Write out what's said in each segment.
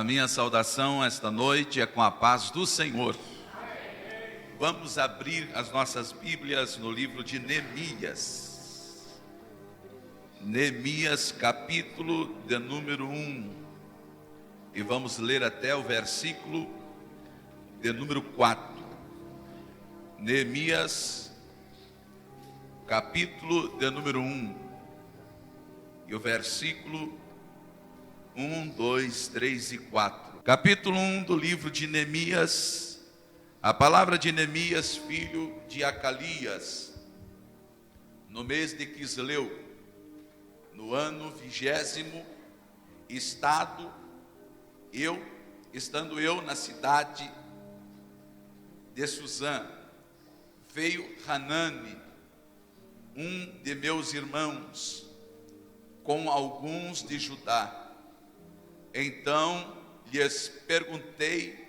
minha saudação esta noite é com a paz do Senhor. Vamos abrir as nossas Bíblias no livro de Neemias. Neemias, capítulo de número 1. E vamos ler até o versículo de número 4. Neemias, capítulo de número 1. E o versículo 1, 2, 3 e 4. Capítulo 1 do livro de Neemias. A palavra de Neemias, filho de Acalias, no mês de Quisleu, no ano 20º, estando eu na cidade de Suzã, veio Hanani, um de meus irmãos, com alguns de Judá. Então lhes perguntei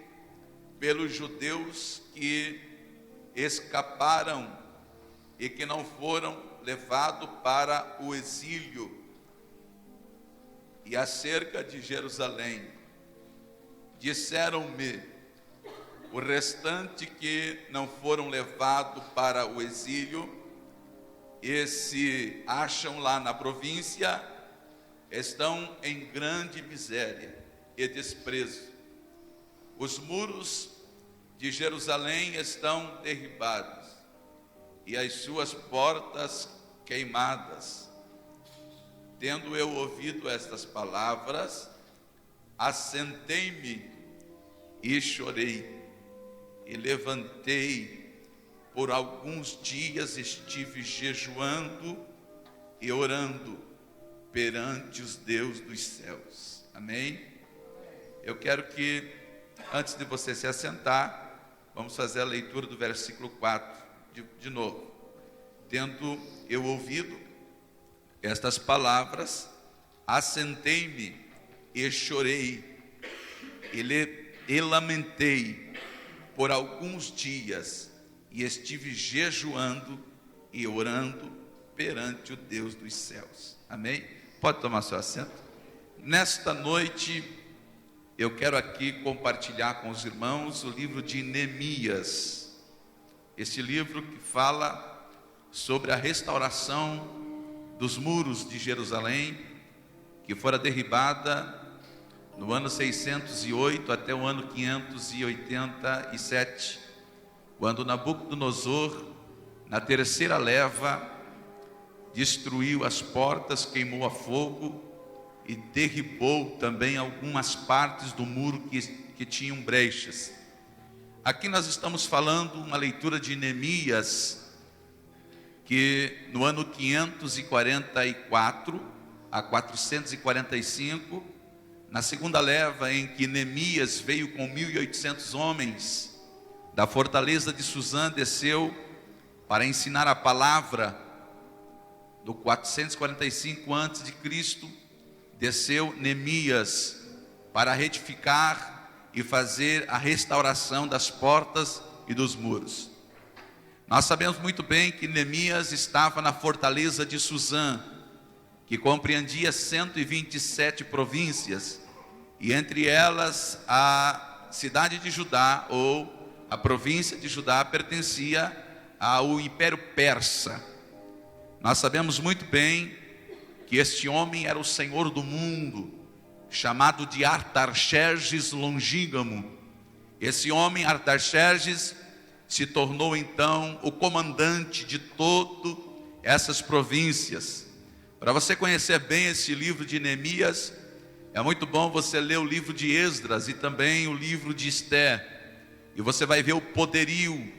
pelos judeus que escaparam e que não foram levados para o exílio, e acerca de Jerusalém. Disseram-me: o restante que não foram levados para o exílio e se acham lá na província, estão em grande miséria e desprezo. Os muros de Jerusalém estão derribados e as suas portas queimadas. Tendo eu ouvido estas palavras, assentei-me e chorei, e levantei. Por alguns dias estive jejuando e orando perante os Deus dos céus. Amém? Eu quero que, antes de você se assentar, vamos fazer a leitura do versículo 4 de novo. Tendo eu ouvido estas palavras, assentei-me e chorei, e lamentei por alguns dias, e estive jejuando e orando perante o Deus dos céus. Amém? Pode tomar seu assento. Nesta noite, eu quero aqui compartilhar com os irmãos o livro de Neemias. Esse livro que fala sobre a restauração dos muros de Jerusalém, que fora derribada no ano 608 até o ano 587, quando Nabucodonosor, na terceira leva, destruiu as portas, queimou a fogo e derribou também algumas partes do muro que tinham brechas. Aqui nós estamos falando uma leitura de Neemias, que no ano 544 a 445, na segunda leva em que Neemias veio com 1.800 homens da fortaleza de Suzã, desceu para ensinar a palavra. Do 445 a.C., desceu Neemias para retificar e fazer a restauração das portas e dos muros. Nós sabemos muito bem que Neemias estava na fortaleza de Suzã, que compreendia 127 províncias, e entre elas a cidade de Judá, ou a província de Judá, pertencia ao Império Persa. Nós sabemos muito bem que este homem era o senhor do mundo, chamado de Artaxerxes Longígamo. Esse homem, Artaxerxes, se tornou então o comandante de todas essas províncias. Para você conhecer bem esse livro de Neemias, é muito bom você ler o livro de Esdras e também o livro de Esté, e você vai ver o poderio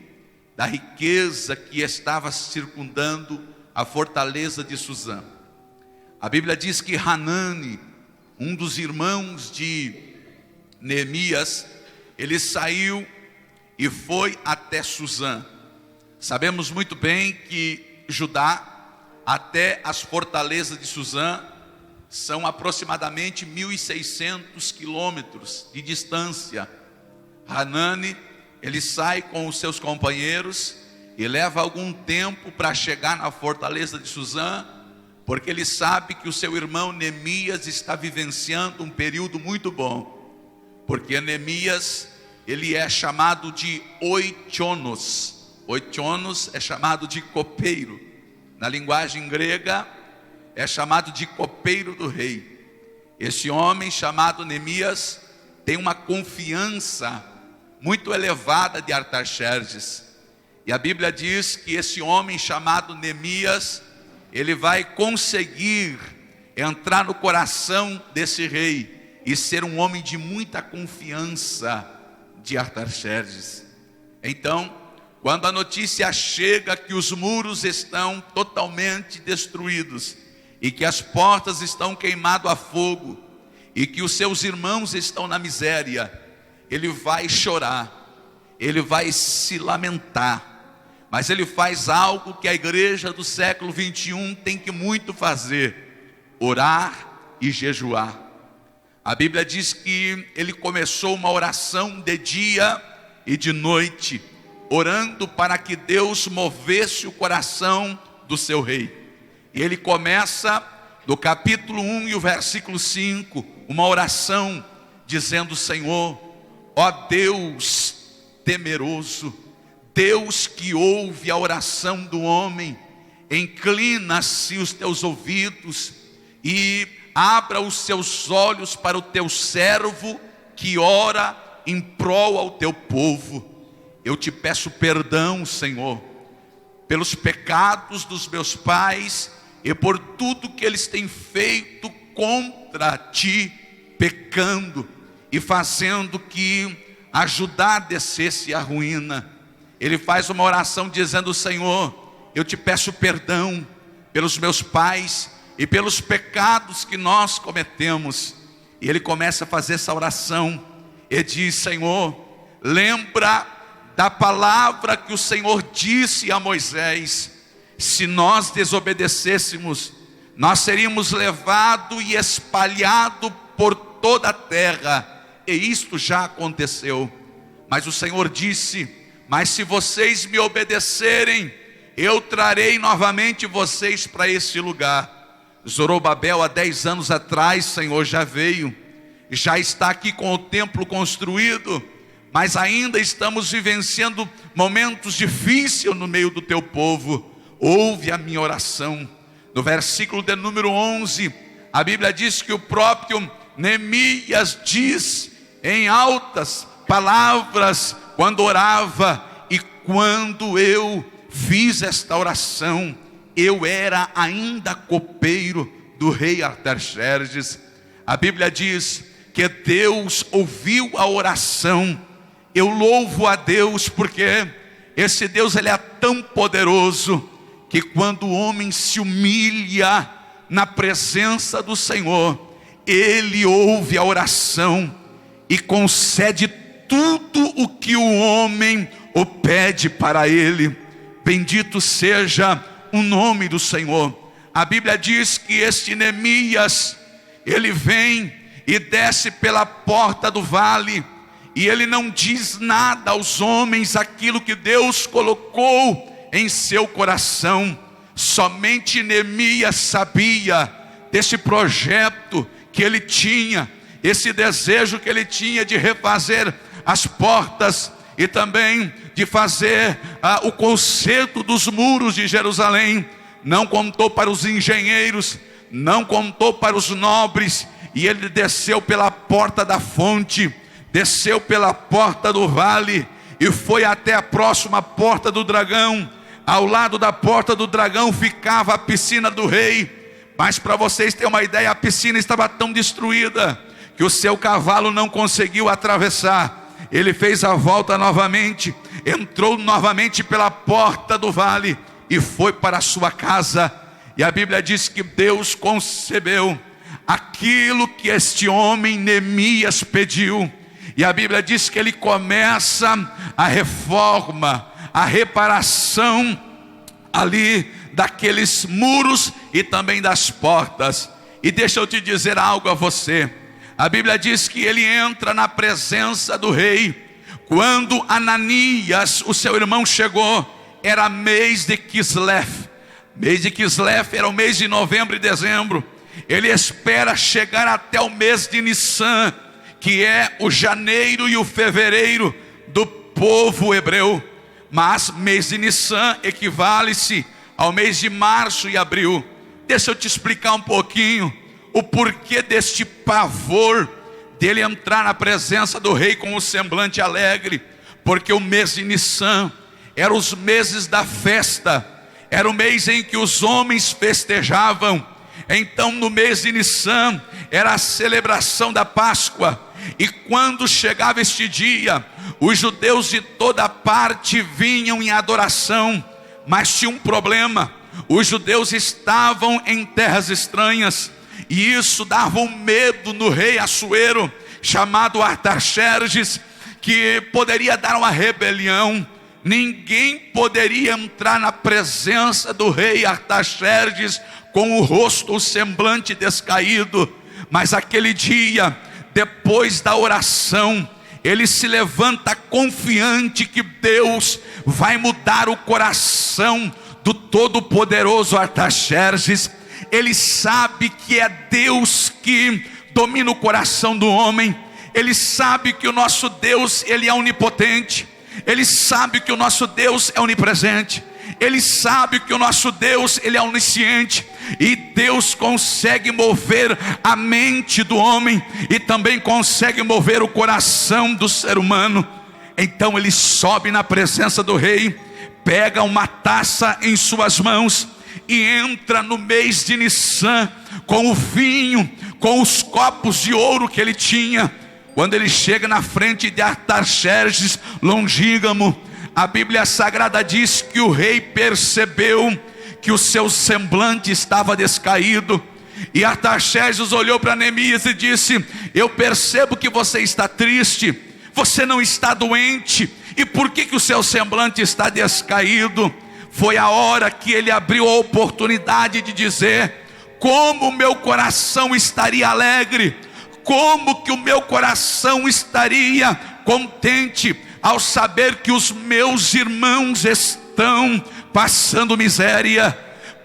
da riqueza que estava circundando a fortaleza de Suzã. A Bíblia diz que Hanani, um dos irmãos de Neemias, ele saiu e foi até Suzã. Sabemos muito bem que Judá, até as fortalezas de Suzã, são aproximadamente 1.600 quilômetros de distância. Hanani, ele sai com os seus companheiros e leva algum tempo para chegar na fortaleza de Suzã, porque ele sabe que o seu irmão Neemias está vivenciando um período muito bom. porque Neemias, ele é chamado de oitionos. Oitionos é chamado de copeiro. Na linguagem grega, é chamado de copeiro do rei. Esse homem chamado Neemias tem uma confiança muito elevada de Artaxerxes. E a Bíblia diz que esse homem chamado Neemias, ele vai conseguir entrar no coração desse rei e ser um homem de muita confiança de Artaxerxes. Então, quando a notícia chega que os muros estão totalmente destruídos e que as portas estão queimadas a fogo e que os seus irmãos estão na miséria, ele vai chorar, ele vai se lamentar, mas ele faz algo que a igreja do século 21 tem que muito fazer: orar e jejuar. A Bíblia diz que ele começou uma oração de dia e de noite, orando para que Deus movesse o coração do seu rei. E ele começa no capítulo 1 e o versículo 5, uma oração dizendo: Senhor, ó Deus temeroso, Deus que ouve a oração do homem, inclina-se os teus ouvidos e abra os seus olhos para o teu servo que ora em prol ao teu povo. Eu te peço perdão, Senhor, pelos pecados dos meus pais e por tudo que eles têm feito contra ti, pecando e fazendo que a Judá descesse a ruína. Ele faz uma oração dizendo: Senhor, eu te peço perdão pelos meus pais e pelos pecados que nós cometemos. E ele começa a fazer essa oração e diz: Senhor, lembra da palavra que o Senhor disse a Moisés: se nós desobedecêssemos, nós seríamos levados e espalhados por toda a terra. E isto já aconteceu. Mas o Senhor disse: mas se vocês me obedecerem, eu trarei novamente vocês para esse lugar. Zorobabel, há 10 anos atrás, Senhor, já veio, já está aqui com o templo construído, mas ainda estamos vivenciando momentos difíceis no meio do teu povo. Ouve a minha oração. No versículo de número 11, a Bíblia diz que o próprio Neemias diz em altas palavras quando orava: e quando eu fiz esta oração, eu era ainda copeiro do rei Artaxerxes. A Bíblia diz que Deus ouviu a oração. Eu louvo a Deus porque esse Deus, ele é tão poderoso que quando o homem se humilha na presença do Senhor, ele ouve a oração e concede tudo o que o homem o pede para ele. Bendito seja o nome do Senhor. A Bíblia diz que este Neemias, ele vem e desce pela porta do vale, e ele não diz nada aos homens aquilo que Deus colocou em seu coração. Somente Neemias sabia desse projeto que ele tinha, esse desejo que ele tinha de refazer as portas e também de fazer o conserto dos muros de Jerusalém. Não contou para os engenheiros, não contou para os nobres, e ele desceu pela porta da fonte, desceu pela porta do vale e foi até a próxima porta do dragão. Ao lado da porta do dragão ficava a piscina do rei, mas para vocês terem uma ideia, a piscina estava tão destruída que o seu cavalo não conseguiu atravessar. Ele fez a volta novamente, entrou novamente pela porta do vale e foi para a sua casa. E a Bíblia diz que Deus concebeu aquilo que este homem Neemias pediu. E a Bíblia diz que ele começa a reforma, a reparação ali daqueles muros e também das portas. E deixa eu te dizer algo a você. A Bíblia diz que ele entra na presença do rei. Quando Ananias, o seu irmão, chegou, era mês de Quisleve. Mês de Quisleve era o mês de novembro e dezembro. Ele espera chegar até o mês de Nissan, que é o janeiro e o fevereiro do povo hebreu. Mas mês de Nissan equivale-se ao mês de março e abril. Deixa eu te explicar um pouquinho o porquê deste pavor dele entrar na presença do rei com o semblante alegre. Porque o mês de Nissan era os meses da festa, era o mês em que os homens festejavam. Então no mês de Nissan era a celebração da Páscoa. E quando chegava este dia, os judeus de toda parte vinham em adoração. Mas tinha um problema: os judeus estavam em terras estranhas, e isso dava um medo no rei Assuero, chamado Artaxerxes, que poderia dar uma rebelião. Ninguém poderia entrar na presença do rei Artaxerxes com o rosto, o semblante descaído. Mas aquele dia, depois da oração, ele se levanta confiante que Deus vai mudar o coração do todo-poderoso Artaxerxes. Ele sabe que é Deus que domina o coração do homem. Ele sabe que o nosso Deus, ele é onipotente. Ele sabe que o nosso Deus é onipresente. Ele sabe que o nosso Deus, ele é onisciente. E Deus consegue mover a mente do homem, e também consegue mover o coração do ser humano. Então ele sobe na presença do rei, pega uma taça em suas mãos e entra no mês de Nissan com o vinho, com os copos de ouro que ele tinha. Quando ele chega na frente de Artaxerxes longínquo, a Bíblia Sagrada diz que o rei percebeu que o seu semblante estava descaído. E Artaxerxes olhou para Neemias e disse: eu percebo que você está triste, você não está doente. E por que o seu semblante está descaído? Foi a hora que ele abriu a oportunidade de dizer: como o meu coração estaria alegre, como que o meu coração estaria contente ao saber que os meus irmãos estão passando miséria.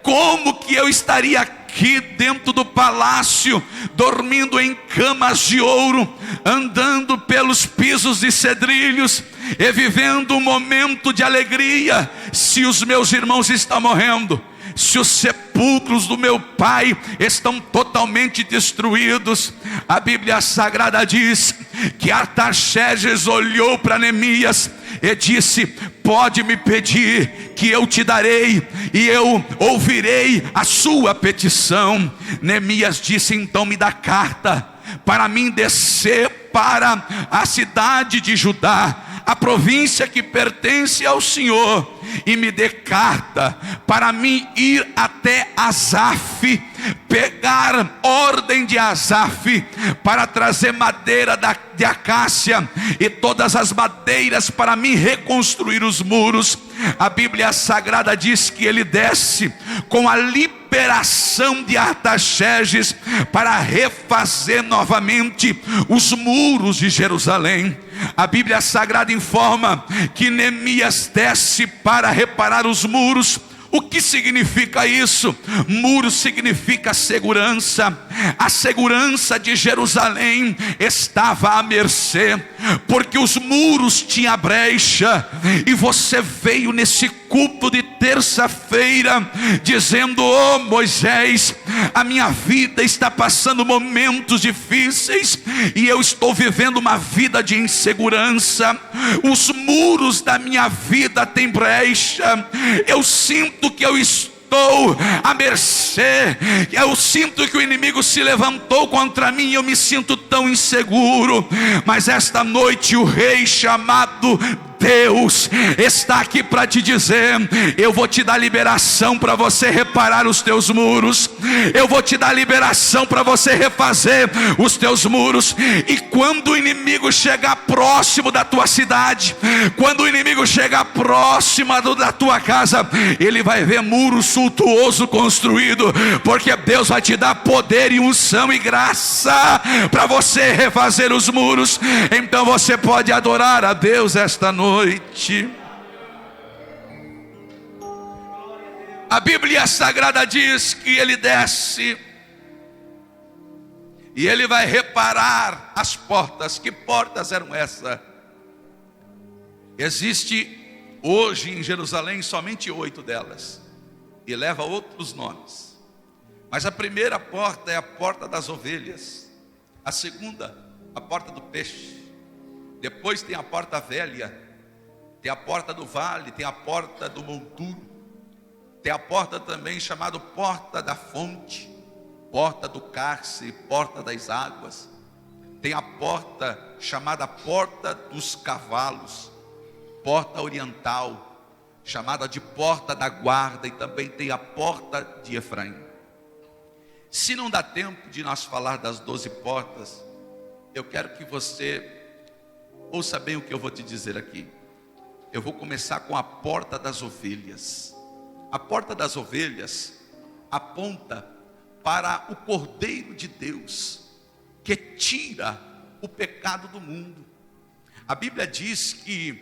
Como que eu estaria aqui dentro do palácio, dormindo em camas de ouro, andando pelos pisos de cedrilhos e vivendo um momento de alegria, se os meus irmãos estão morrendo, se os sepulcros do meu pai estão totalmente destruídos? A Bíblia Sagrada diz que Artaxerxes olhou para Neemias e disse: pode me pedir que eu te darei, e eu ouvirei a sua petição. Neemias disse: então me dá carta para mim descer para a cidade de Judá, a província que pertence ao Senhor, e me dê carta para mim ir até Asaf, pegar ordem de Asaf para trazer madeira de acácia e todas as madeiras para mim reconstruir os muros. A Bíblia Sagrada diz que ele desce com a liberação de Artaxerxes para refazer novamente os muros de Jerusalém. A Bíblia Sagrada informa que Neemias desce para reparar os muros. O que significa isso? Muro significa segurança. A segurança de Jerusalém estava à mercê, porque os muros tinham brecha. E você veio nesse culto de terça-feira dizendo: oh Moisés, a minha vida está passando momentos difíceis, e eu estou vivendo uma vida de insegurança. Os muros da minha vida têm brecha. Eu sinto que eu estou à mercê. Eu sinto que o inimigo se levantou contra mim, e eu me sinto tão inseguro. Mas esta noite o rei chamado Deus está aqui para te dizer: eu vou te dar liberação para você reparar os teus muros. Eu vou te dar liberação para você refazer os teus muros. E quando o inimigo chegar próximo da tua cidade, quando o inimigo chegar próximo da tua casa, ele vai ver muro suntuoso construído, porque Deus vai te dar poder e unção e graça para você refazer os muros. Então você pode adorar a Deus esta noite. A Bíblia Sagrada diz que ele desce e ele vai reparar as portas. Que portas eram essas? Existe hoje em Jerusalém somente 8 delas, e leva outros nomes. Mas a primeira porta é a porta das ovelhas, a segunda, a porta do peixe. Depois tem a porta velha, tem a porta do vale, tem a porta do monturo, tem a porta também chamada porta da fonte, porta do cárcere, porta das águas. Tem a porta chamada porta dos cavalos, porta oriental, chamada de porta da guarda, e também tem a porta de Efraim. Se não dá tempo de nós falar das 12 portas, eu quero que você ouça bem o que eu vou te dizer aqui. Eu vou começar com a porta das ovelhas. A porta das ovelhas aponta para o Cordeiro de Deus, que tira o pecado do mundo. A Bíblia diz que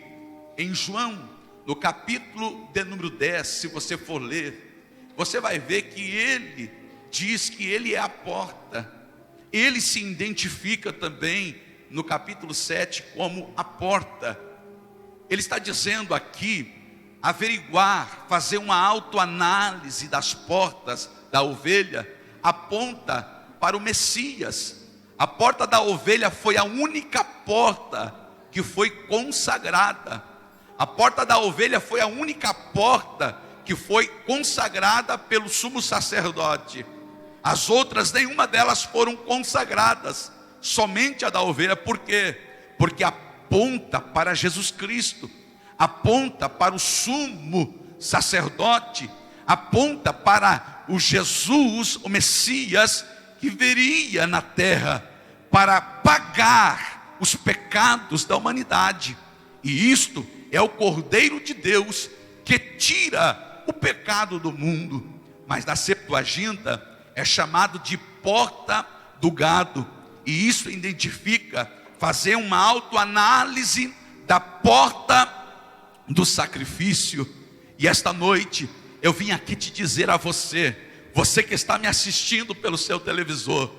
em João, no capítulo de número 10, se você for ler, você vai ver que ele diz que ele é a porta. Ele se identifica também no capítulo 7 como a porta. Ele está dizendo aqui, averiguar, fazer uma autoanálise das portas da ovelha, aponta para o Messias. A porta da ovelha foi a única porta que foi consagrada. A porta da ovelha foi a única porta que foi consagrada pelo sumo sacerdote. As outras, nenhuma delas foram consagradas, somente a da ovelha. Por quê? Porque aponta para Jesus Cristo, aponta para o sumo sacerdote, aponta para o Jesus, o Messias, que viria na terra para pagar os pecados da humanidade. E isto é o Cordeiro de Deus que tira o pecado do mundo. Mas na Septuaginta é chamado de porta do gado, e isso identifica fazer uma autoanálise da porta do sacrifício. E esta noite eu vim aqui te dizer a você, você que está me assistindo pelo seu televisor,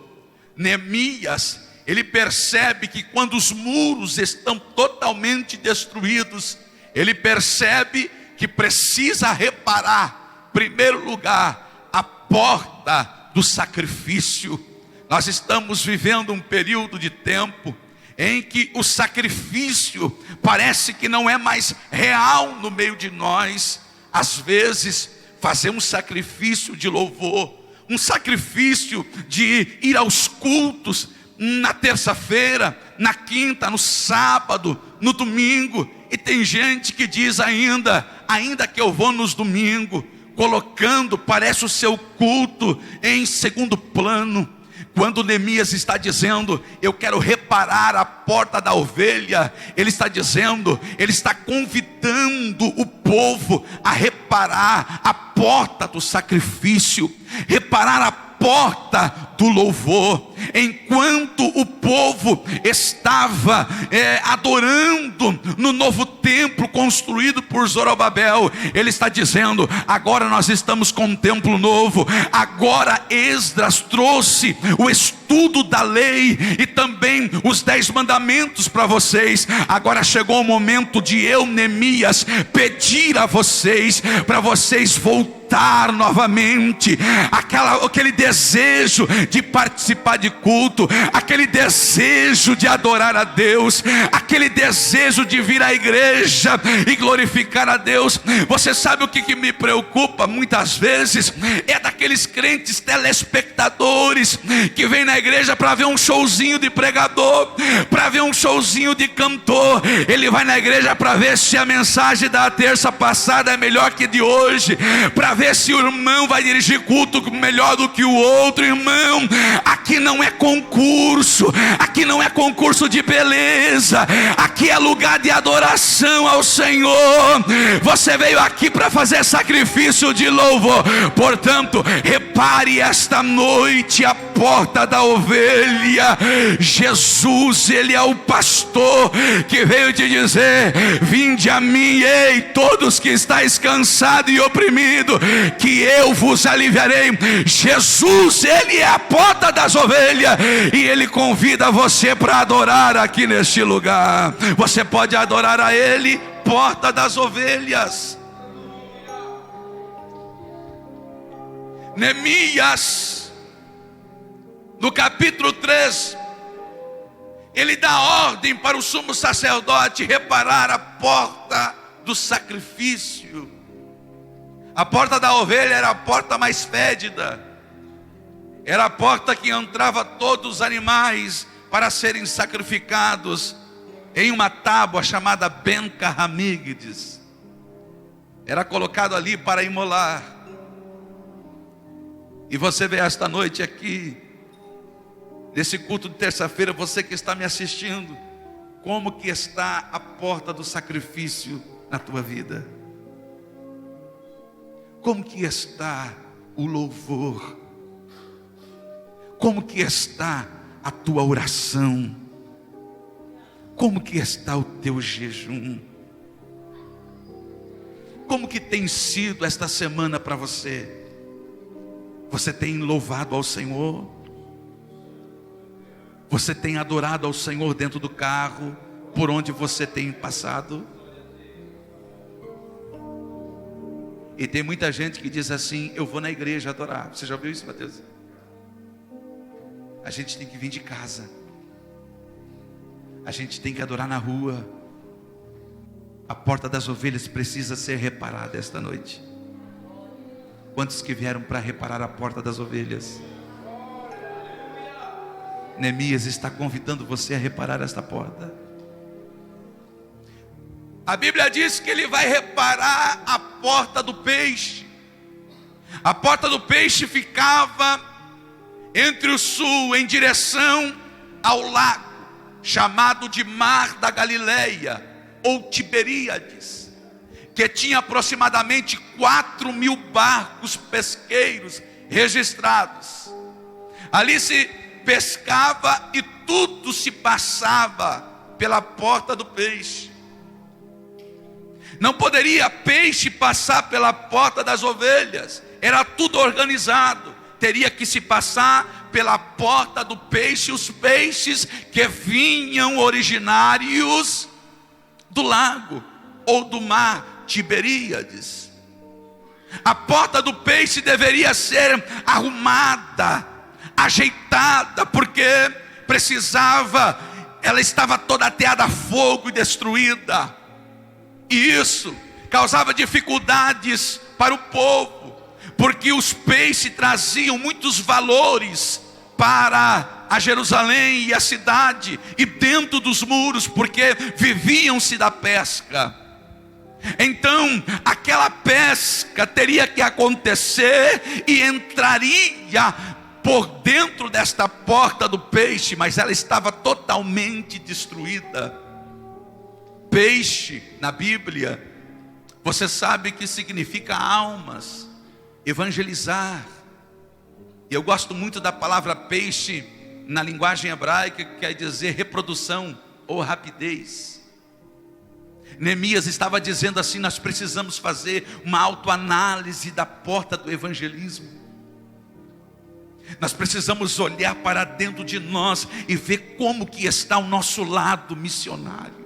Neemias, ele percebe que quando os muros estão totalmente destruídos, ele percebe que precisa reparar, em primeiro lugar, a porta do sacrifício. Nós estamos vivendo um período de tempo em que o sacrifício parece que não é mais real no meio de nós. Às vezes fazemos sacrifício de louvor, um sacrifício de ir aos cultos na terça-feira, na quinta, no sábado, no domingo. E tem gente que diz ainda que eu vou nos domingos, colocando, parece, o seu culto em segundo plano. Quando Neemias está dizendo, eu quero reparar a porta da ovelha, ele está dizendo, ele está convidando o povo a reparar a porta do sacrifício, reparar a porta do louvor. Enquanto o povo estava adorando no novo templo construído por Zorobabel, ele está dizendo, agora nós estamos com um templo novo. Agora Esdras trouxe o estudo da lei e também os 10 mandamentos para vocês. Agora chegou o momento de eu, Neemias, pedir a vocês, para vocês voltar novamente aquele desejo de participar de culto, aquele desejo de adorar a Deus, aquele desejo de vir à igreja e glorificar a Deus. Você sabe o que me preocupa muitas vezes? É daqueles crentes telespectadores que vêm na igreja para ver um showzinho de pregador, para ver um showzinho de cantor. Ele vai na igreja para ver se a mensagem da terça passada é melhor que de hoje, para ver se o irmão vai dirigir culto melhor do que o outro. Irmão, aqui não é concurso, aqui não é concurso de beleza, aqui é lugar de adoração ao Senhor. Você veio aqui para fazer sacrifício de louvor. Portanto, repare esta noite a porta da ovelha. Jesus, ele é o pastor que veio te dizer, vinde a mim, ei, todos que estáis cansados e oprimidos, que eu vos aliviarei. Jesus, ele é a porta das ovelhas. ovelha, e Ele convida você para adorar aqui neste lugar. Você pode adorar a Ele, porta das ovelhas. Neemias, no capítulo 3, ele dá ordem para o sumo sacerdote reparar a porta do sacrifício. A porta da ovelha era a porta mais fédida, era a porta que entrava todos os animais para serem sacrificados em uma tábua chamada Ben Carramigdes. Era colocado ali para imolar. E você vê esta noite aqui, nesse culto de terça-feira, você que está me assistindo, como que está a porta do sacrifício na tua vida? Como que está o louvor? Como que está a tua oração? Como que está o teu jejum? Como que tem sido esta semana para você? Você tem louvado ao Senhor? Você tem adorado ao Senhor dentro do carro, por onde você tem passado? E tem muita gente que diz assim: eu vou na igreja adorar. Você já ouviu isso, Mateus? A gente tem que vir de casa. A gente tem que adorar na rua. A porta das ovelhas precisa ser reparada esta noite. Quantos que vieram para reparar a porta das ovelhas? Neemias está convidando você a reparar esta porta. A Bíblia diz que ele vai reparar a porta do peixe. A porta do peixe ficava entre o sul, em direção ao lago, chamado de Mar da Galileia, ou Tiberíades, que tinha aproximadamente 4.000 barcos pesqueiros registrados. Ali se pescava e tudo se passava pela porta do peixe. Não poderia peixe passar pela porta das ovelhas, era tudo organizado. Teria que se passar pela porta do peixe, os peixes que vinham originários do lago ou do mar Tiberíades. A porta do peixe deveria ser arrumada, ajeitada, porque precisava, ela estava toda ateada a fogo e destruída, e isso causava dificuldades para o povo, porque os peixes traziam muitos valores para a Jerusalém e a cidade, e dentro dos muros, porque viviam-se da pesca. Então aquela pesca teria que acontecer e entraria por dentro desta porta do peixe, mas ela estava totalmente destruída. Peixe na Bíblia, você sabe que significa almas, evangelizar. E eu gosto muito da palavra peixe na linguagem hebraica, que quer dizer reprodução ou rapidez. Neemias estava dizendo assim: nós precisamos fazer uma autoanálise da porta do evangelismo. Nós precisamos olhar para dentro de nós e ver como que está o nosso lado missionário.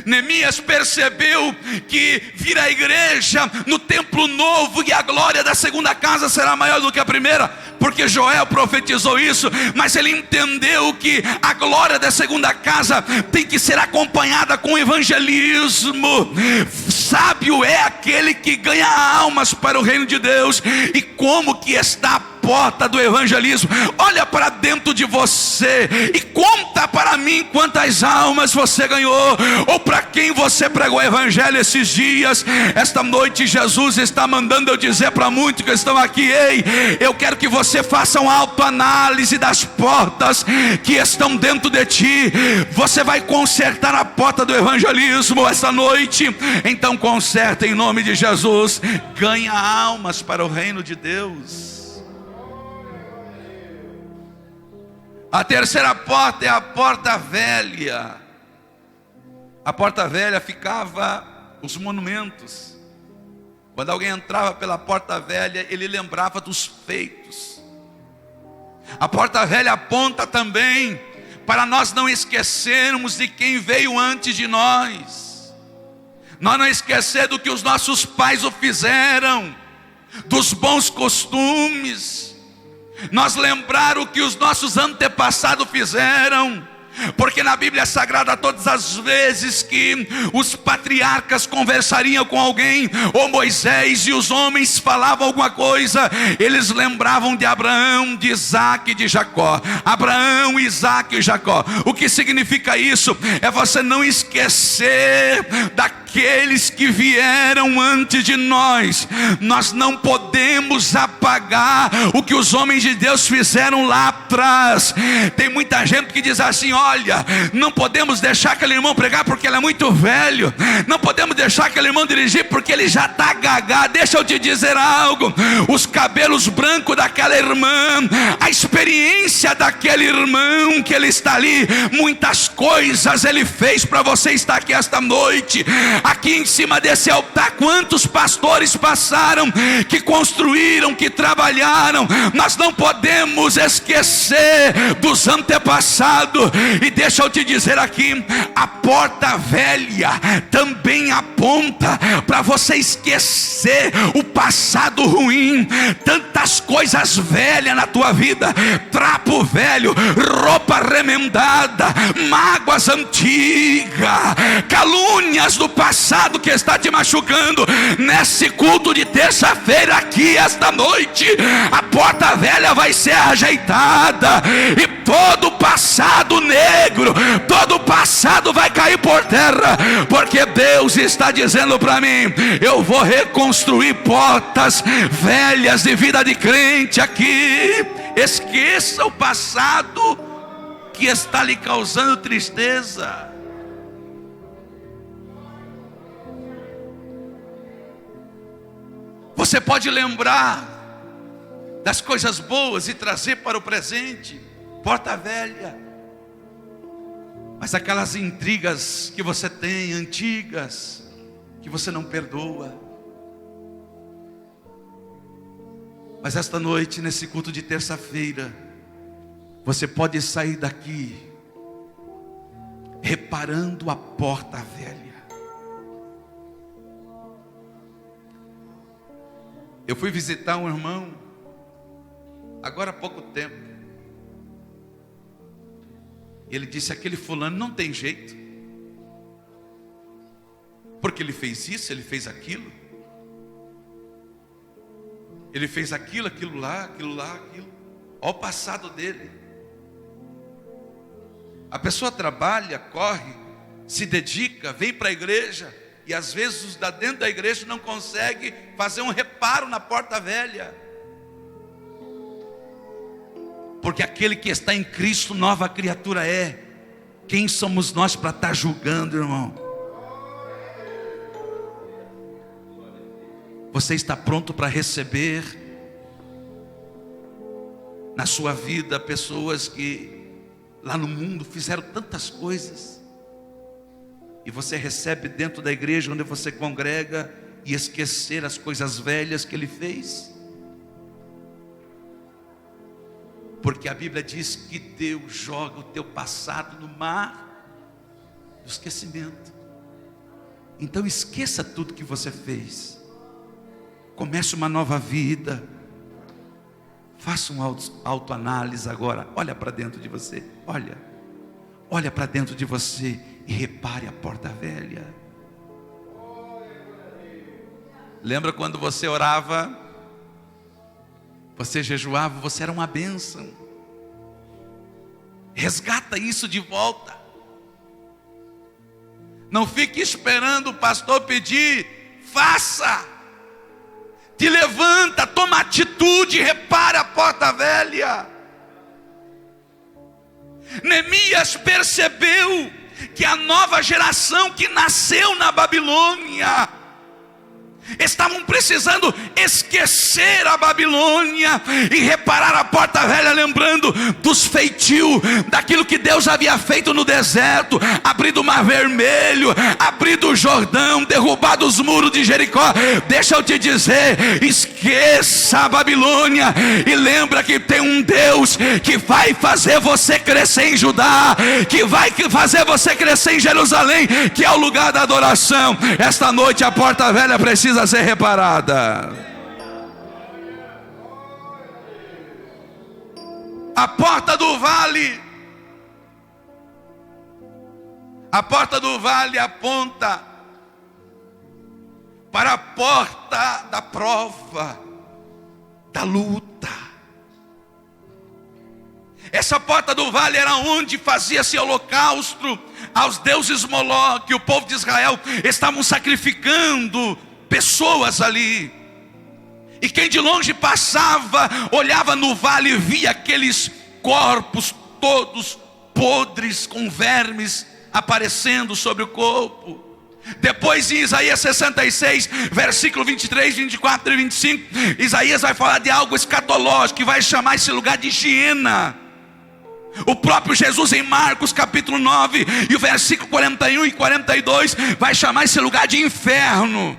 Neemias percebeu que vir à igreja no templo novo e a glória da segunda casa será maior do que a primeira, porque Joel profetizou isso, mas ele entendeu que a glória da segunda casa tem que ser acompanhada com evangelismo. Sábio é aquele que ganha almas para o reino de Deus. E como que está a porta do evangelismo? Olha para dentro de você e conta para mim quantas almas você ganhou, ou para quem você pregou o evangelho esses dias. Esta noite Jesus está mandando eu dizer para muitos que estão aqui: ei, eu quero que você faça uma autoanálise das portas que estão dentro de ti. Você vai consertar a porta do evangelismo esta noite, então conserta em nome de Jesus. Ganha almas para o reino de Deus. A terceira porta é a porta velha. A porta velha ficava os monumentos. Quando alguém entrava pela porta velha, ele lembrava dos feitos. A porta velha aponta também para nós não esquecermos de quem veio antes de nós. Nós não esquecer do que os nossos pais o fizeram, dos bons costumes. Nós lembrar o que os nossos antepassados fizeram. Porque na Bíblia Sagrada, todas as vezes que os patriarcas conversariam com alguém, ou Moisés e os homens falavam alguma coisa, eles lembravam de Abraão, de Isaac e de Jacó. Abraão, Isaac e Jacó. O que significa isso? É você não esquecer daqueles que vieram antes de nós. Nós não podemos apagar o que os homens de Deus fizeram lá atrás. Tem muita gente que diz assim: olha, não podemos deixar aquele irmão pregar porque ele é muito velho. Não podemos deixar aquele irmão dirigir porque ele já está gagá. Deixa eu te dizer algo: os cabelos brancos daquela irmã, a experiência daquele irmão que ele está ali, muitas coisas ele fez para você estar aqui esta noite. Aqui em cima desse altar, quantos pastores passaram, que construíram, que trabalharam. Nós não podemos esquecer dos antepassados. E deixa eu te dizer aqui, a porta velha também aponta para você esquecer o passado ruim. Tantas coisas velhas na tua vida, trapo velho, roupa remendada, mágoas antigas, calúnias do passado que está te machucando. Nesse culto de terça-feira aqui, esta noite, a porta velha vai ser ajeitada, e todo o passado negro, todo o passado vai cair por terra, porque Deus está dizendo para mim: eu vou reconstruir portas velhas de vida de crente aqui. Esqueça o passado que está lhe causando tristeza. Você pode lembrar das coisas boas e trazer para o presente, porta velha. Mas aquelas intrigas que você tem, antigas, que você não perdoa. Mas esta noite, nesse culto de terça-feira, você pode sair daqui reparando a porta velha. Eu fui visitar um irmão agora há pouco tempo. Ele disse: aquele fulano não tem jeito, porque ele fez isso, ele fez aquilo, ele fez aquilo, aquilo lá, aquilo. Olha o passado dele. A pessoa trabalha, corre, se dedica, vem para a igreja, e às vezes os da dentro da igreja não consegue fazer um reparo na porta velha. Porque aquele que está em Cristo, nova criatura é. Quem somos nós para estar julgando, irmão? Você está pronto para receber na sua vida pessoas que lá no mundo fizeram tantas coisas, e você recebe dentro da igreja onde você congrega, e esquecer as coisas velhas que ele fez? Porque a Bíblia diz que Deus joga o teu passado no mar do esquecimento. Então esqueça tudo que você fez, comece uma nova vida. Faça uma autoanálise agora. Olha para dentro de você. Olha para dentro de você e repare a porta velha. Lembra quando você orava, você jejuava, você era uma bênção. Resgata isso de volta. Não fique esperando o pastor pedir. Faça. Te levanta, toma atitude, repara a porta velha. Neemias percebeu que a nova geração que nasceu na Babilônia Estavam precisando esquecer a Babilônia e reparar a porta velha, lembrando dos feitios, daquilo que Deus havia feito no deserto, abrido o mar vermelho, abrido o Jordão, derrubado os muros de Jericó. Deixa eu te dizer, esqueça a Babilônia e lembra que tem um Deus que vai fazer você crescer em Judá, que vai fazer você crescer em Jerusalém, que é o lugar da adoração. Esta noite a porta velha precisa ser reparada. A porta do vale, aponta para a porta da prova, da luta. Essa porta do vale era onde fazia-se holocausto aos deuses Moloque. O povo de Israel estavam sacrificando pessoas ali, e quem de longe passava, olhava no vale e via aqueles corpos todos podres, com vermes aparecendo sobre o corpo. Depois em Isaías 66, versículo 23, 24 e 25, Isaías vai falar de algo escatológico, que vai chamar esse lugar de Giena. O próprio Jesus em Marcos capítulo 9, e o versículo 41 e 42, vai chamar esse lugar de inferno.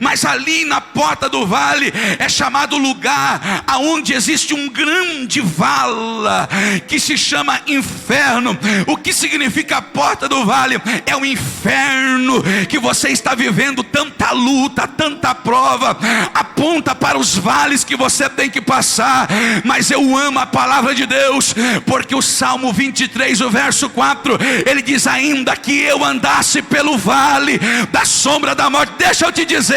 Mas ali na porta do vale é chamado lugar aonde existe um grande vala, que se chama inferno. O que significa a porta do vale? É o inferno que você está vivendo. Tanta luta, tanta prova, aponta para os vales que você tem que passar. Mas eu amo a palavra de Deus, porque o Salmo 23, o verso 4, ele diz: ainda que eu andasse pelo vale da sombra da morte. Deixa eu te dizer,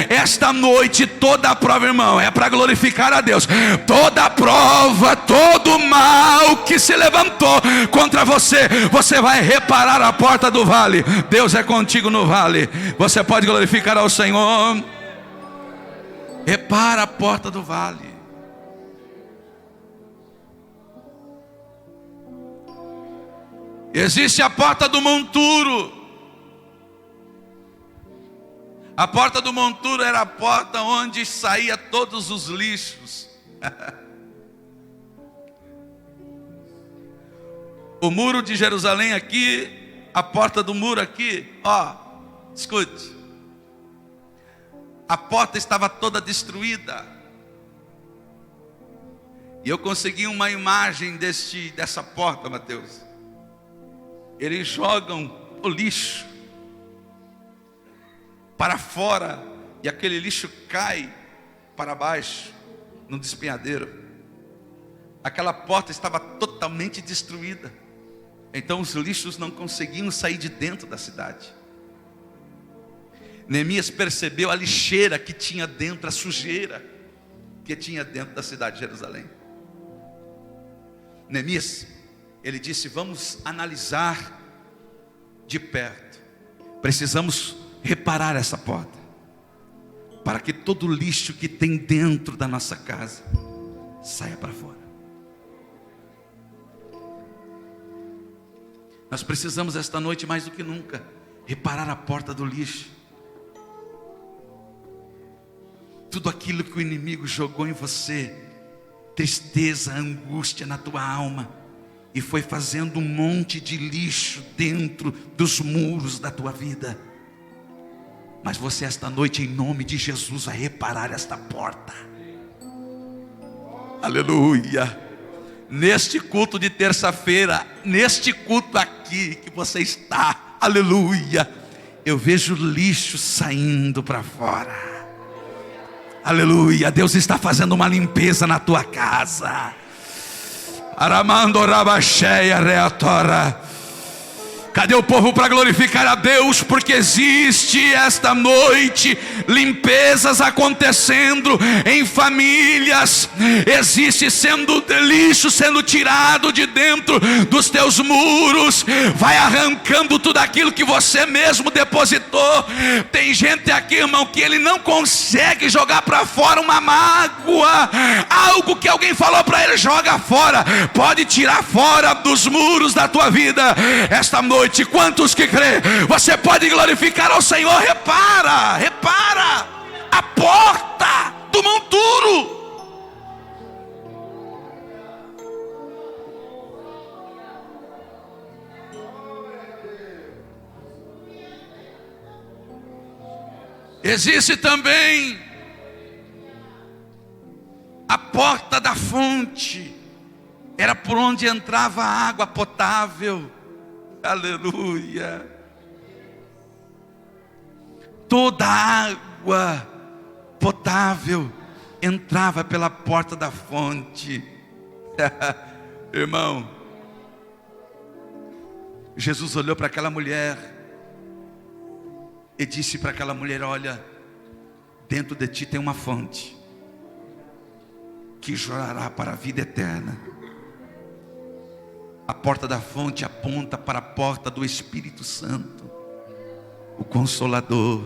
esta noite toda a prova, irmão, é para glorificar a Deus. Toda a prova, todo o mal que se levantou contra você, você vai reparar a porta do vale. Deus é contigo no vale. Você pode glorificar ao Senhor. Repara a porta do vale. Existe a porta do monturo. A porta do monturo era a porta onde saía todos os lixos. O muro de Jerusalém aqui, a porta do muro aqui, ó, escute. A porta estava toda destruída. E eu consegui uma imagem dessa porta, Mateus. Eles jogam o lixo para fora, e aquele lixo cai para baixo, no despenhadeiro. Aquela porta estava totalmente destruída. Então os lixos não conseguiam sair de dentro da cidade. Neemias percebeu a lixeira que tinha dentro, a sujeira que tinha dentro da cidade de Jerusalém. Neemias, ele disse: vamos analisar de perto. Precisamos reparar essa porta, para que todo o lixo que tem dentro da nossa casa saia para fora. Nós precisamos esta noite mais do que nunca reparar a porta do lixo. Tudo aquilo que o inimigo jogou em você, tristeza, angústia na tua alma, e foi fazendo um monte de lixo dentro dos muros da tua vida. Mas você esta noite, em nome de Jesus, vai reparar esta porta. Aleluia. Neste culto de terça-feira, neste culto aqui que você está, aleluia, eu vejo lixo saindo para fora. Aleluia. Deus está fazendo uma limpeza na tua casa. Aramando rabacheia reatora. Cadê o povo para glorificar a Deus? Porque existe esta noite limpezas acontecendo em famílias. Existe lixo sendo tirado de dentro dos teus muros. Vai arrancando tudo aquilo que você mesmo depositou. Tem gente aqui, irmão, que ele não consegue jogar para fora uma mágoa. Algo que alguém falou para ele, joga fora. Pode tirar fora dos muros da tua vida. Esta noite noite. Quantos que crê? Você pode glorificar ao Senhor. Repara a porta do monturo. Existe também a porta da fonte. Era por onde entrava a água potável. Aleluia. Toda a água potável entrava pela porta da fonte. Irmão, Jesus olhou para aquela mulher e disse para aquela mulher: olha, dentro de ti tem uma fonte que jorrará para a vida eterna. A porta da fonte aponta para a porta do Espírito Santo, o Consolador.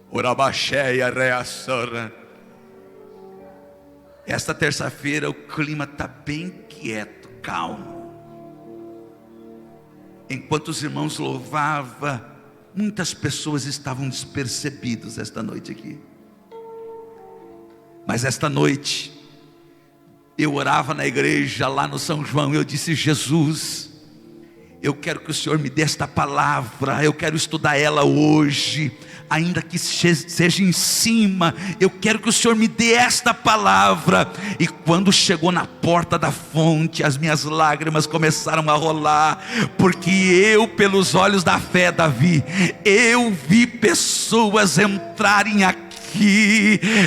Orabaxéia reaçora. Esta terça-feira o clima está bem quieto, calmo. Enquanto os irmãos louvavam, muitas pessoas estavam despercebidas esta noite aqui. Mas esta noite eu orava na igreja lá no São João, eu disse: Jesus, eu quero que o Senhor me dê esta palavra, eu quero estudar ela hoje, ainda que seja em cima, eu quero que o Senhor me dê esta palavra. E quando chegou na porta da fonte, as minhas lágrimas começaram a rolar, porque eu, pelos olhos da fé, Davi, eu vi pessoas entrarem aqui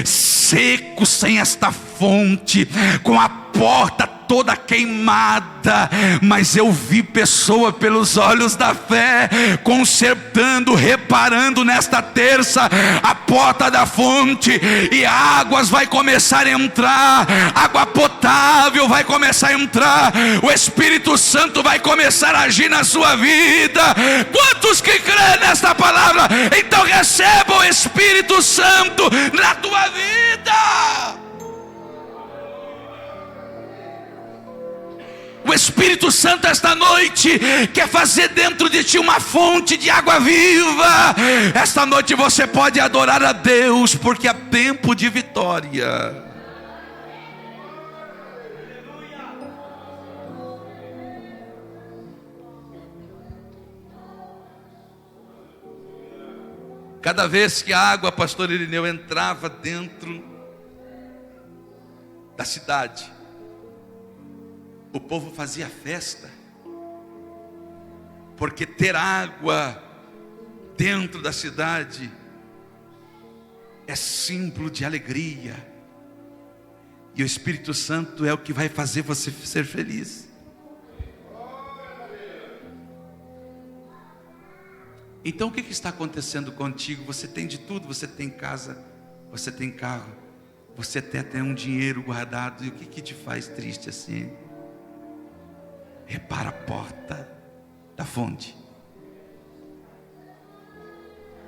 secos, sem esta fonte, com a porta toda queimada, mas eu vi pessoa pelos olhos da fé, consertando, reparando nesta terça a porta da fonte, e águas vai começar a entrar, água potável vai começar a entrar, o Espírito Santo vai começar a agir na sua vida. Quantos que crêem nesta palavra? Então receba o Espírito Santo na tua vida. O Espírito Santo esta noite quer fazer dentro de ti uma fonte de água viva. Esta noite você pode adorar a Deus, porque há tempo de vitória. Cada vez que a água, pastor Irineu, entrava dentro da cidade, o povo fazia festa, porque ter água dentro da cidade é símbolo de alegria, e o Espírito Santo é o que vai fazer você ser feliz. Então o que está acontecendo contigo? Você tem de tudo, você tem casa, você tem carro, você até tem um dinheiro guardado, e o que te faz triste assim? Repara a porta da fonte.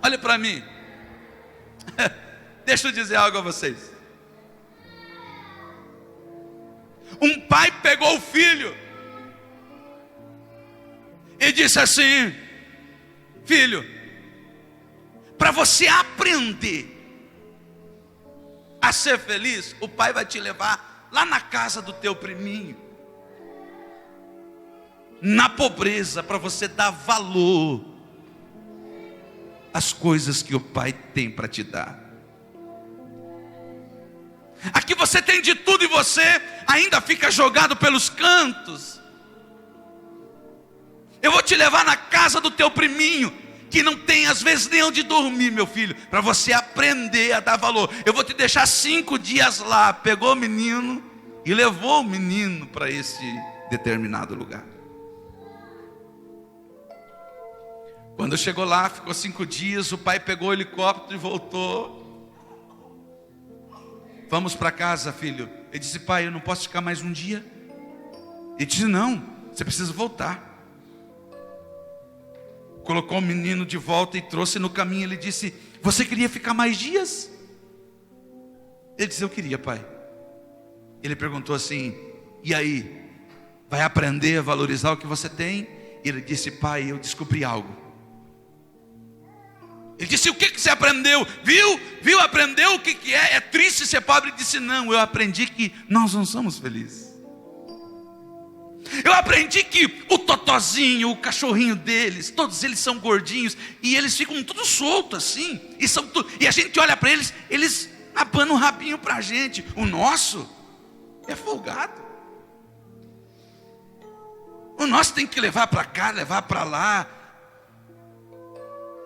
Olha para mim. Deixa eu dizer algo a vocês. Um pai pegou o filho e disse assim: filho, para você aprender a ser feliz, o pai vai te levar lá na casa do teu priminho, na pobreza, para você dar valor às coisas que o pai tem para te dar. Aqui você tem de tudo e você ainda fica jogado pelos cantos. Eu vou te levar na casa do teu priminho, que não tem às vezes nem onde dormir, meu filho, para você aprender a dar valor. Eu vou te deixar 5 dias lá. Pegou o menino e levou o menino para esse determinado lugar. Quando chegou lá, ficou 5 dias, o pai pegou o helicóptero e voltou. Vamos para casa, filho. Ele disse: pai, eu não posso ficar mais um dia. Ele disse: não, você precisa voltar. Colocou o menino de volta e trouxe no caminho. Ele disse: você queria ficar mais dias? Ele disse: eu queria, pai. Ele perguntou assim: e aí? Vai aprender a valorizar o que você tem? E ele disse: pai, eu descobri algo. Ele disse: o que você aprendeu? Viu? Aprendeu o que é? É triste ser pobre? Ele disse: não, eu aprendi que nós não somos felizes. Eu aprendi que o totozinho, o cachorrinho deles, todos eles são gordinhos, e eles ficam tudo soltos assim, e a gente olha para eles, eles abanam o rabinho para a gente. O nosso é folgado. O nosso tem que levar para cá, levar para lá.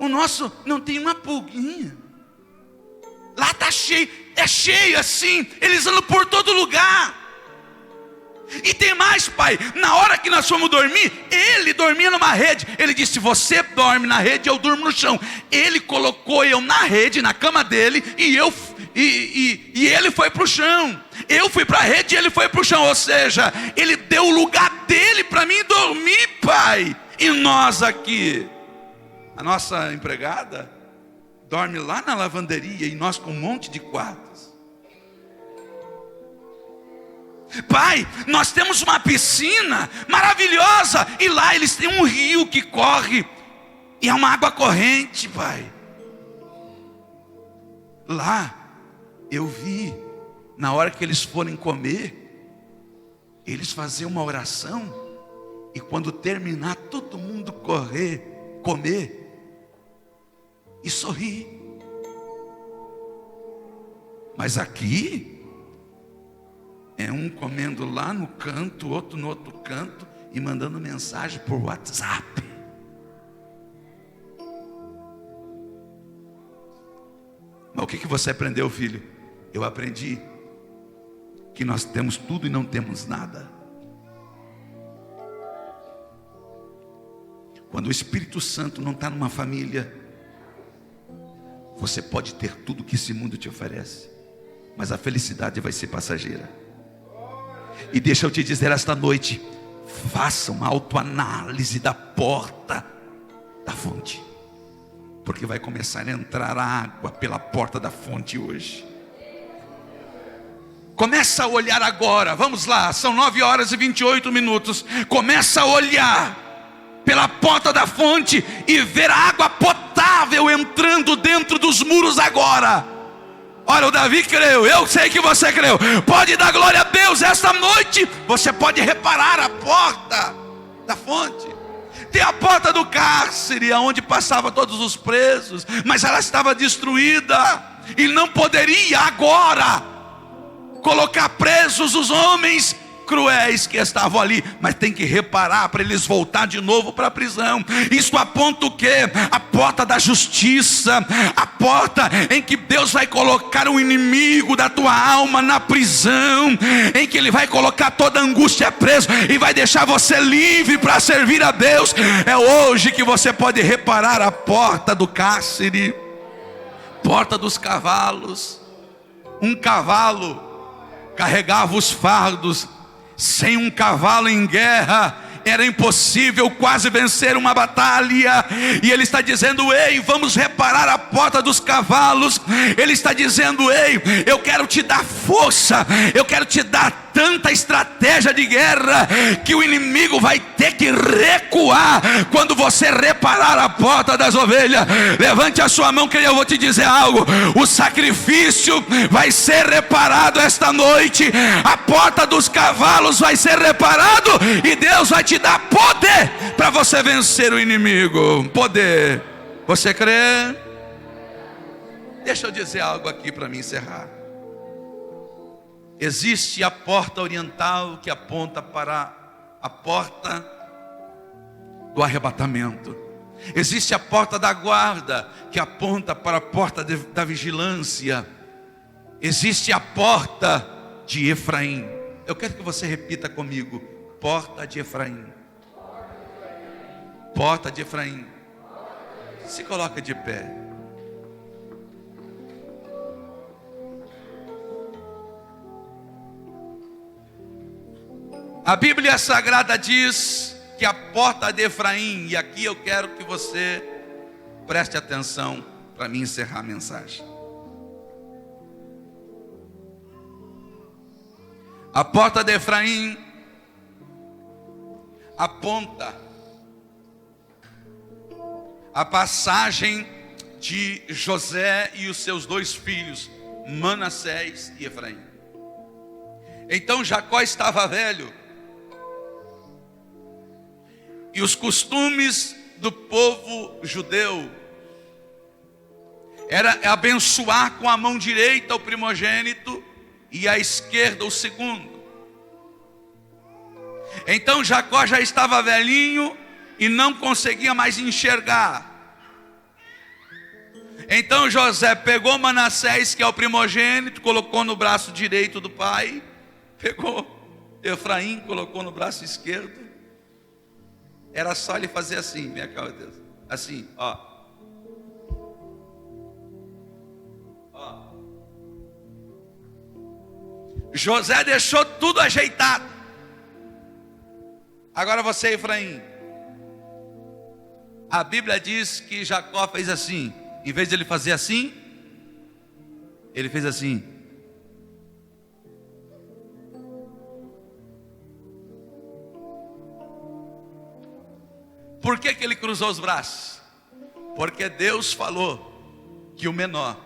O nosso não tem uma pulguinha. Lá está cheio, é cheio assim, eles andam por todo lugar. E tem mais, pai, na hora que nós fomos dormir, ele dormia numa rede. Ele disse: você dorme na rede, eu durmo no chão. Ele colocou eu na rede, na cama dele, e ele foi para o chão. Eu fui para a rede e ele foi para o chão. Ou seja, ele deu o lugar dele para mim dormir, pai. E nós aqui, a nossa empregada dorme lá na lavanderia, e nós com um monte de quartos. Pai, nós temos uma piscina maravilhosa, e lá eles têm um rio que corre, e é uma água corrente, pai. Lá, eu vi, na hora que eles forem comer, eles fazer uma oração, e quando terminar, todo mundo comer, e sorrir. Mas aqui, é um comendo lá no canto, outro no outro canto, e mandando mensagem por WhatsApp. Mas o que você aprendeu, filho? Eu aprendi que nós temos tudo e não temos nada. Quando o Espírito Santo não está numa família, você pode ter tudo que esse mundo te oferece, mas a felicidade vai ser passageira. E deixa eu te dizer esta noite: faça uma autoanálise da porta da fonte, porque vai começar a entrar água pela porta da fonte hoje. Começa a olhar agora, vamos lá, são 9h28. Começa a olhar pela porta da fonte e ver a água potável entrando dentro dos muros agora. Olha, o Davi creu, eu sei que você creu. Pode dar glória a Deus. Esta noite você pode reparar a porta da fonte. Tem a porta do cárcere, onde passavam todos os presos, mas ela estava destruída, e não poderia agora colocar presos os homens cruéis que estavam ali, mas tem que reparar para eles voltar de novo para a prisão. Isso aponta o quê? A porta da justiça, a porta em que Deus vai colocar o inimigo da tua alma na prisão, em que Ele vai colocar toda angústia preso e vai deixar você livre para servir a Deus. É hoje que você pode reparar a porta do cárcere, porta dos cavalos. Um cavalo carregava os fardos. Sem um cavalo em guerra era impossível quase vencer uma batalha. E ele está dizendo: ei, vamos reparar a porta dos cavalos. Ele está dizendo: ei, eu quero te dar força, eu quero te dar tanta estratégia de guerra, que o inimigo vai ter que recuar quando você reparar a porta das ovelhas. Levante a sua mão, que eu vou te dizer algo: o sacrifício vai ser reparado esta noite, a porta dos cavalos vai ser reparado, e Deus vai te dar poder para você vencer o inimigo. Poder. Você crê? Deixa eu dizer algo aqui para me encerrar. Existe a porta oriental, que aponta para a porta do arrebatamento. Existe a porta da guarda, que aponta para a porta da vigilância. Existe a porta de Efraim. Eu quero que você repita comigo: porta de Efraim. Porta de Efraim. Se coloca de pé. A Bíblia Sagrada diz que a porta de Efraim, e aqui eu quero que você preste atenção para mim encerrar a mensagem. A porta de Efraim aponta a passagem de José e os seus dois filhos, Manassés e Efraim. Então Jacó estava velho, e os costumes do povo judeu era abençoar com a mão direita o primogênito e a esquerda o segundo. Então Jacó já estava velhinho e não conseguia mais enxergar. Então José pegou Manassés, que é o primogênito, colocou no braço direito do pai, pegou Efraim, colocou no braço esquerdo. Era só ele fazer assim, minha calma, Deus, assim, ó. José deixou tudo ajeitado. Agora você, Efraim. A Bíblia diz que Jacó fez assim. Em vez de ele fazer assim, ele fez assim. Por que ele cruzou os braços? Porque Deus falou que o menor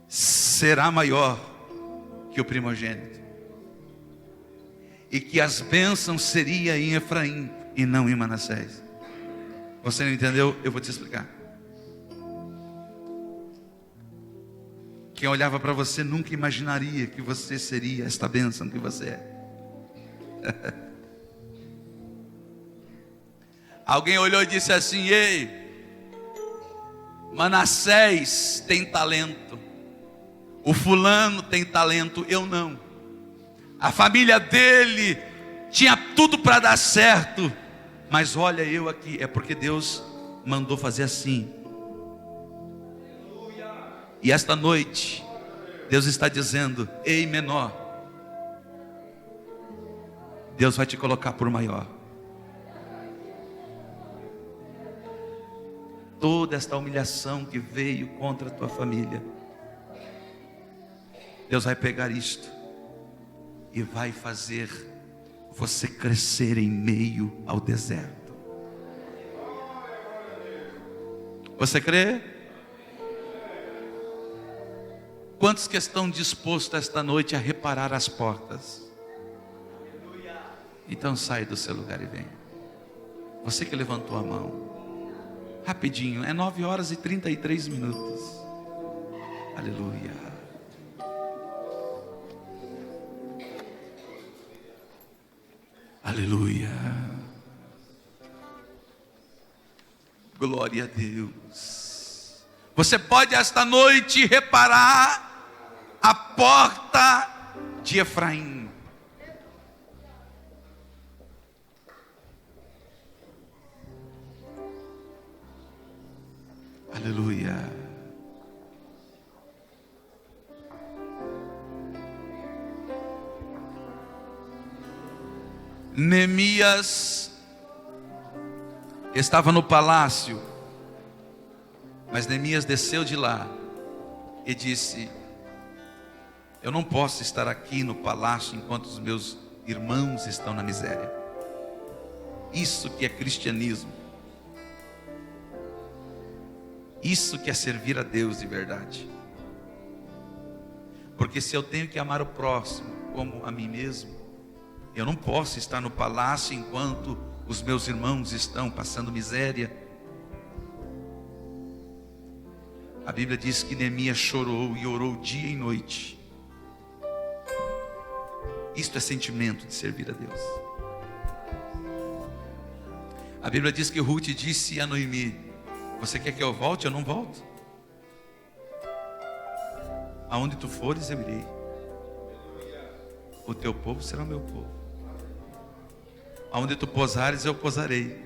será maior que o primogênito, e que as bênçãos seriam em Efraim e não em Manassés. Você não entendeu? Eu vou te explicar. Quem olhava para você nunca imaginaria que você seria esta bênção que você é. Alguém olhou e disse assim: ei, Manassés tem talento, o fulano tem talento, eu não. A família dele tinha tudo para dar certo, mas olha eu aqui. É porque Deus mandou fazer assim. E esta noite Deus está dizendo: ei, menor, Deus vai te colocar por maior. Toda esta humilhação que veio contra a tua família, Deus vai pegar isto e vai fazer você crescer em meio ao deserto. Você crê? Quantos que estão dispostos esta noite a reparar as portas? Então sai do seu lugar e vem. Você que levantou a mão, rapidinho, é 9h33. Aleluia. Aleluia. Glória a Deus. Você pode esta noite reparar a porta de Efraim. Aleluia. Neemias estava no palácio, mas Neemias desceu de lá e disse: eu não posso estar aqui no palácio enquanto os meus irmãos estão na miséria. Isso que é cristianismo. Isso que é servir a Deus de verdade. Porque se eu tenho que amar o próximo como a mim mesmo, eu não posso estar no palácio enquanto os meus irmãos estão passando miséria. A Bíblia diz que Neemias chorou e orou dia e noite. Isto é sentimento de servir a Deus. A Bíblia diz que Ruth disse a Noemi: você quer que eu volte? Eu não volto. Aonde tu fores eu irei. O teu povo será o meu povo. Aonde tu pousares eu pousarei.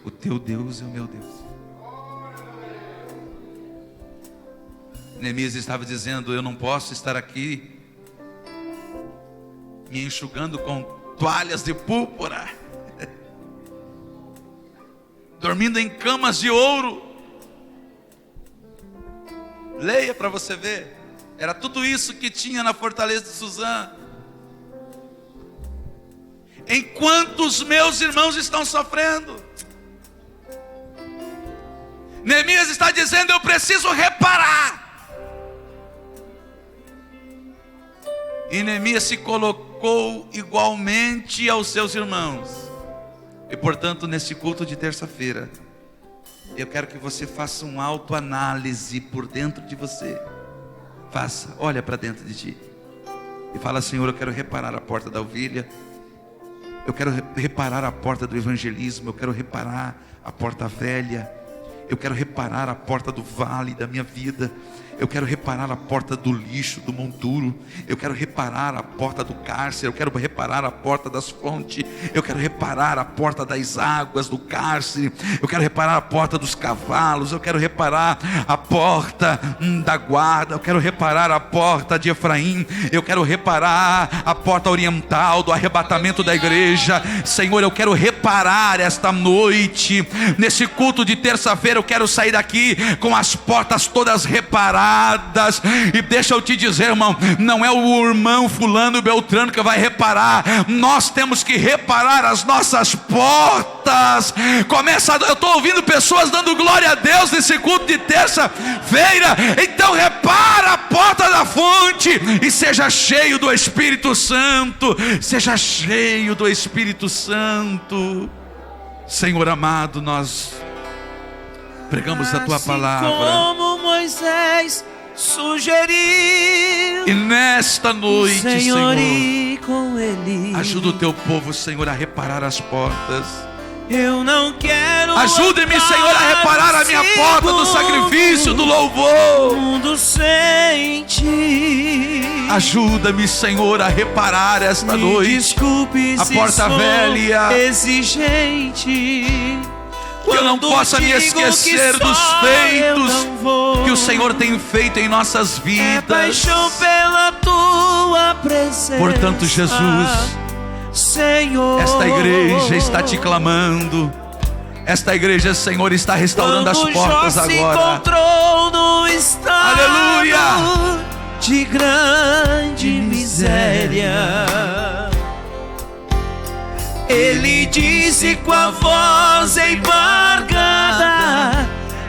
O teu Deus é o meu Deus. Neemias estava dizendo: eu não posso estar aqui me enxugando com toalhas de púrpura, dormindo em camas de ouro. Leia para você ver. Era tudo isso que tinha na fortaleza de Suzã. enquanto os meus irmãos estão sofrendo. Neemias está dizendo: eu preciso reparar. E Neemias se colocou igualmente aos seus irmãos. E portanto, nesse culto de terça-feira, eu quero que você faça uma autoanálise por dentro de você. Faça, olha para dentro de ti e fala: Senhor, eu quero reparar a porta da ovelha, eu quero reparar a porta do evangelismo, eu quero reparar a porta velha, eu quero reparar a porta do vale da minha vida, eu quero reparar a porta do lixo, do monturo, eu quero reparar a porta do cárcere, eu quero reparar a porta das fontes, eu quero reparar a porta das águas do cárcere, eu quero reparar a porta dos cavalos, eu quero reparar a porta da guarda, eu quero reparar a porta de Efraim, eu quero reparar a porta oriental do arrebatamento da igreja. Senhor, eu quero reparar esta noite, nesse culto de terça-feira, eu quero sair daqui com as portas todas reparadas. E deixa eu te dizer, irmão, não é o irmão fulano beltrano que vai reparar, nós temos que reparar as nossas portas. Eu estou ouvindo pessoas dando glória a Deus nesse culto de terça-feira. Então repara a porta da fonte e seja cheio do Espírito Santo, seja cheio do Espírito Santo. Senhor amado, nós pregamos a tua palavra, como Moisés sugeriu, e nesta noite, Senhor, com ele, ajuda o teu povo, Senhor, a reparar as portas. Eu não quero. Ajude-me, Senhor, a reparar a minha porta do sacrifício, do louvor. Mundo sem ti. Ajuda-me, Senhor, a reparar esta noite desculpe a porta velha, exigente, que eu não possa me esquecer dos feitos que o Senhor tem feito em nossas vidas. Paixão pela tua presença. Portanto, Jesus, Senhor, esta igreja está te clamando. Esta igreja, Senhor, está restaurando as portas agora. Se encontrou num estado, aleluia, de grande miséria. Ele disse com a voz embargada,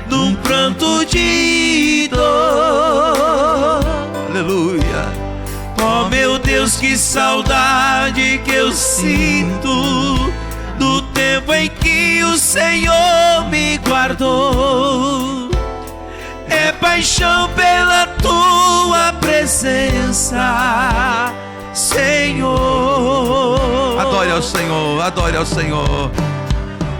num pranto de dor: aleluia. Oh meu Deus, que saudade que eu sinto do tempo em que o Senhor me guardou. É paixão pela tua presença, Senhor. Adore ao Senhor, adore ao Senhor.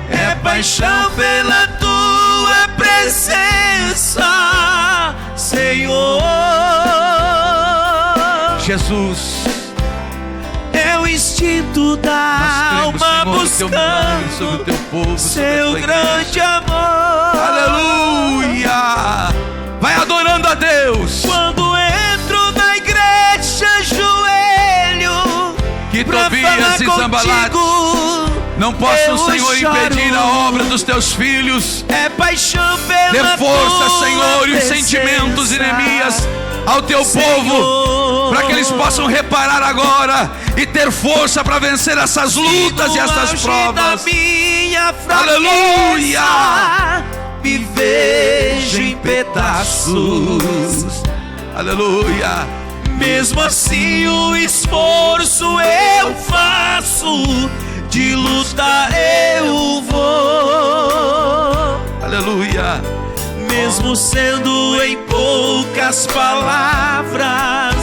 É paixão pela tua presença, Senhor. Jesus, é o instinto da alma buscando sobre o teu povo, seu grande amor. Aleluia. Vai adorando a Deus. Quando entro na igreja, joelho, que Tobias e Sanbalate não possam, Senhor, impedir a obra dos teus filhos. É paixão pela dê força, Senhor, e os presença, sentimentos de Neemias ao teu Senhor, povo, para que eles possam reparar agora e ter força para vencer essas lutas e essas provas. Aleluia. Me vejo em pedaços. Aleluia. Mesmo assim o esforço eu faço, de luta eu vou. Aleluia. Mesmo sendo em poucas palavras,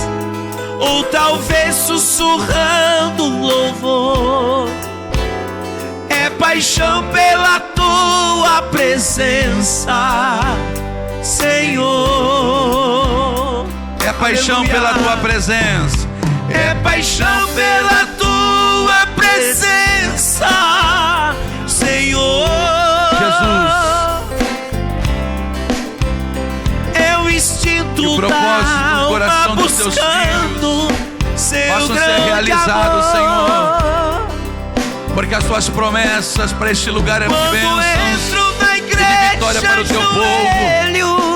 ou talvez sussurrando um louvor, é paixão pela tua presença, Senhor. É paixão pela tua presença. É paixão pela tua presença, Senhor. Jesus, é o instinto que o propósito da do coração alma dos teus filhos possam ser realizados, amor. Senhor, porque as tuas promessas para este lugar é Quando bênçãos entro na igreja, e de vitória para o teu povo.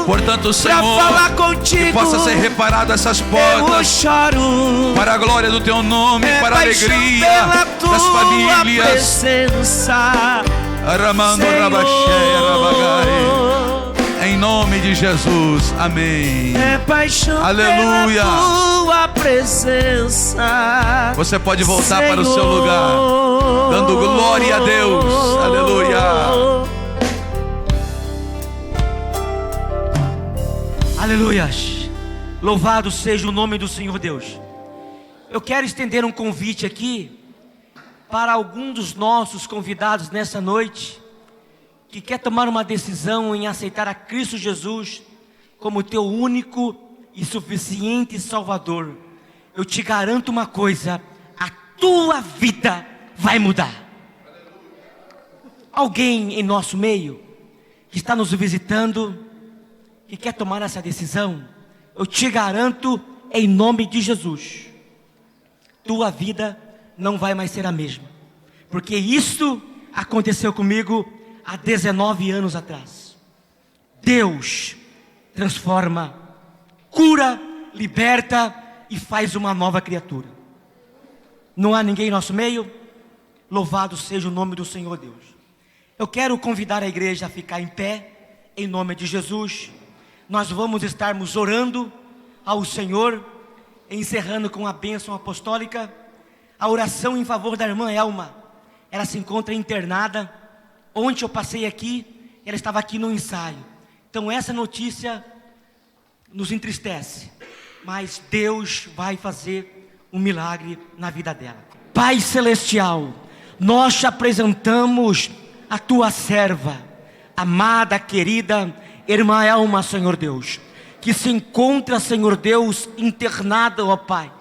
Portanto, Senhor, contigo, que possa ser reparado essas portas choro, para a glória do teu nome, para a alegria das famílias. presença, Aramando Rabaxé, Rabagai. Em nome de Jesus, amém. É paixão Aleluia. pela tua presença. Você pode voltar Senhor, para o seu lugar, dando glória a Deus. Aleluia. Aleluias. Louvado seja o nome do Senhor Deus. Eu quero estender um convite aqui para algum dos nossos convidados nessa noite que quer tomar uma decisão em aceitar a Cristo Jesus como teu único e suficiente Salvador. Eu te garanto uma coisa: a tua vida vai mudar. Alguém em nosso meio que está nos visitando, que quer tomar essa decisão, eu te garanto, em nome de Jesus, tua vida não vai mais ser a mesma, porque isso aconteceu comigo há 19 anos atrás. Deus transforma, cura, liberta e faz uma nova criatura. Não há ninguém em nosso meio? Louvado seja o nome do Senhor Deus. Eu quero convidar a igreja a ficar em pé, em nome de Jesus. Nós vamos estarmos orando ao Senhor, encerrando com a bênção apostólica, a oração em favor da irmã Elma. Ela se encontra internada. Ontem eu passei aqui, ela estava aqui no ensaio. Então essa notícia nos entristece, mas Deus vai fazer um milagre na vida dela. Pai Celestial, nós te apresentamos a tua serva, amada, querida irmã Elma, Senhor Deus, que se encontra, Senhor Deus, internada, ó Pai.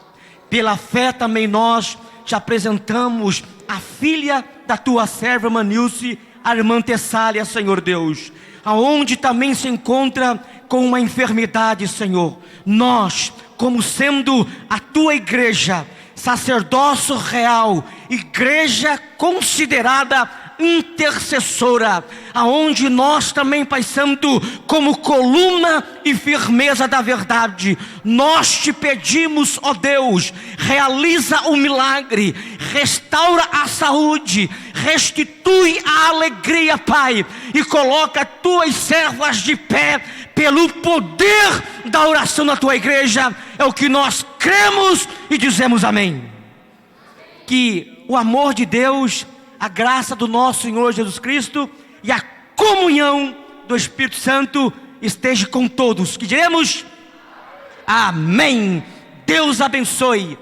Pela fé também nós te apresentamos a filha da tua serva Manilce, a irmã Tessália, Senhor Deus, aonde também se encontra com uma enfermidade, Senhor. Nós, como sendo a tua igreja, sacerdócio real, igreja considerada intercessora, aonde nós também, Pai Santo, como coluna e firmeza da verdade, nós te pedimos, ó Deus, realiza o milagre, restaura a saúde, restitui a alegria, Pai, e coloca tuas servas de pé, pelo poder da oração da tua igreja. É o que nós cremos e dizemos amém. Que o amor de Deus, a graça do nosso Senhor Jesus Cristo e a comunhão do Espírito Santo esteja com todos. Que diremos amém. Deus abençoe.